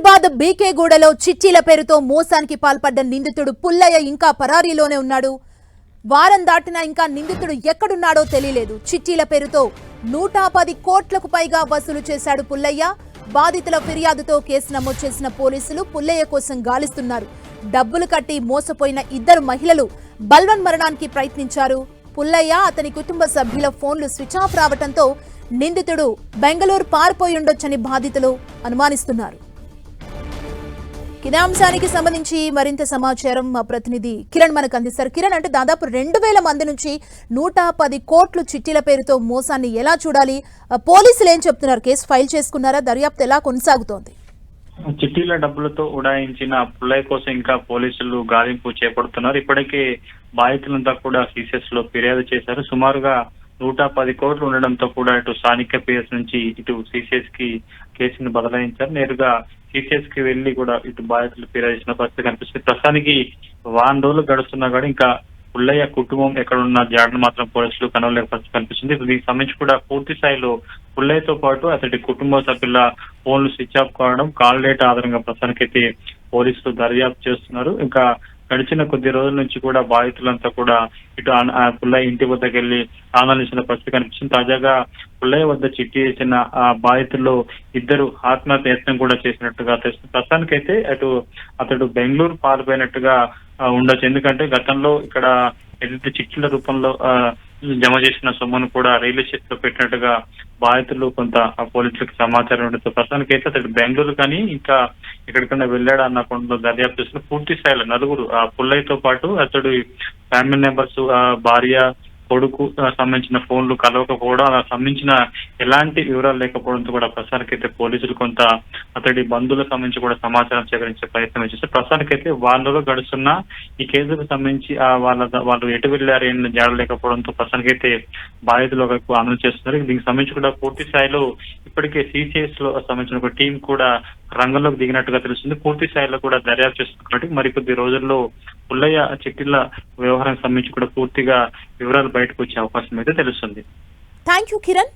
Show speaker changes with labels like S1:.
S1: హైదరాబాద్ బీకేగూడలో చిట్టీల పేరుతో మోసానికి పాల్పడ్డ నిందితుడు పుల్లయ్య ఇంకా పరారీలోనే ఉన్నాడు. వారం దాటినా ఇంకా నిందితుడు ఎక్కడున్నాడో తెలియలేదు. చిట్టీల పేరుతో 110 కోట్లకు పైగా వసూలు చేశాడు పుల్లయ్య. బాధితుల ఫిర్యాదుతో కేసు నమోదు చేసిన పోలీసులు పుల్లయ్య కోసం గాలిస్తున్నారు. డబ్బులు కట్టి మోసపోయిన ఇద్దరు మహిళలు బల్వన్ మరణానికి ప్రయత్నించారు. పుల్లయ్య అతని కుటుంబ సభ్యుల ఫోన్లు స్విచ్ ఆఫ్ రావడంతో నిందితుడు బెంగళూరు పారిపోయి ఉండొచ్చని బాధితులు అనుమానిస్తున్నారు. ఇదే అంశానికి సంబంధించి మరింత సమాచారం మా ప్రతినిధి కిరణ్ మనకు అందిస్తారు. కిరణ్, అంటే దాదాపు 2000 మంది నుంచి 110 కోట్లు చిట్టీల పేరుతో మోసాన్ని ఎలా చూడాలి? పోలీసులు ఏం చెప్తున్నారు? కేసు ఫైల్ చేసుకున్నారా? దర్యాప్తు ఎలా కొనసాగుతోంది?
S2: చిట్టీల డబ్బులతో ఉడాయించిన పుల్లయ్య కోసం ఇంకా పోలీసులు గాలింపు చేపడుతున్నారు. ఇప్పటికే బాధితులంతా కూడా సిసిఎస్ లో ఫిర్యాదు చేశారు. సుమారుగా 110 కోట్లు ఉండడంతో కూడా ఇటు స్థానిక పిఎస్ నుంచి ఇటు సిసిఎస్ కి కేసును బదలాయించారు. నేరుగా సిసిఎస్ కి వెళ్లి కూడా ఇటు బాధితులు ఫిర్యాదు చేసిన పరిస్థితి కనిపిస్తుంది. ప్రస్తుతానికి వారం రోజులు గడుస్తున్నా కూడా ఇంకా పుల్లయ్య కుటుంబం ఎక్కడున్న జాడను మాత్రం పోలీసులు కనుగొనలేక పరిస్థితి కనిపిస్తుంది. దీనికి సంబంధించి కూడా పూర్తి స్థాయిలో పుల్లయ్యతో పాటు అతడి కుటుంబ సభ్యుల ఫోన్లు స్విచ్ ఆఫ్ కావడం, కాల్ డేటా ఆధారంగా ప్రస్తుతానికైతే పోలీసులు దర్యాప్తు చేస్తున్నారు. ఇంకా గడిచిన కొద్ది రోజుల నుంచి కూడా బాధితులంతా కూడా ఇటు పుల్లయ్య ఇంటి వద్దకు వెళ్లి ఆందోళన పరిస్థితి కనిపిస్తుంది. తాజాగా పుల్లయ్య వద్ద చిట్టి వేసిన బాధితుల్లో ఇద్దరు ఆత్మహత్య యత్నం కూడా చేసినట్టుగా తెలుస్తుంది. ప్రస్తుతానికైతే అతడు బెంగళూరు పారిపోయినట్టుగా ఉండొచ్చు. ఎందుకంటే గతంలో ఇక్కడ ఏదైతే చిట్టీల రూపంలో జమ చేసిన సొమ్మును కూడా రైల్వే స్టేషన్ లో పెట్టినట్టుగా బాధితులు కొంత పోలీసులకు సమాచారం ఉండడంతో ప్రస్తుతానికైతే అతడు బెంగళూరు కానీ ఇంకా ఎక్కడికైనా వెళ్ళాడా అన్న కొంత దర్యాప్తు చేసిన పూర్తి స్థాయిలో నలుగురు పుల్లయ్యతో పాటు అతడు ఫ్యామిలీ మెంబర్స్, భార్య, కొడుకు సంబంధించిన ఫోన్లు కలవకపోవడం, అలా సంబంధించిన ఎలాంటి వివరాలు లేకపోవడంతో కూడా ప్రస్తుతానికైతే పోలీసులు కొంత అతడి బంధువులకు సంబంధించి కూడా సమాచారం సేకరించే ప్రయత్నం చేస్తారు. ప్రస్తుతానికైతే వాళ్ళలో గడుస్తున్న ఈ కేసుకు సంబంధించి వాళ్ళు ఎటు వెళ్ళారు ఏం జాడలేకపోవడంతో ప్రస్తుతానికైతే బాధితులు ఒకవైపు ఆందోళన చేస్తున్నారు. దీనికి సంబంధించి కూడా పూర్తి స్థాయిలో ఇప్పటికే సిసిఎస్ లో సంబంధించిన ఒక టీం కూడా రంగంలోకి దిగినట్టుగా తెలుస్తుంది. పూర్తి స్థాయిలో కూడా దర్యాప్తు చేస్తున్నట్టు మరికొద్ది రోజుల్లో పుల్లయ్య చిట్టీల వ్యవహారం సంబంధించి కూడా పూర్తిగా వివరాలు బయటకు వచ్చే అవకాశం అయితే తెలుస్తుంది.
S1: Thank you Kiran.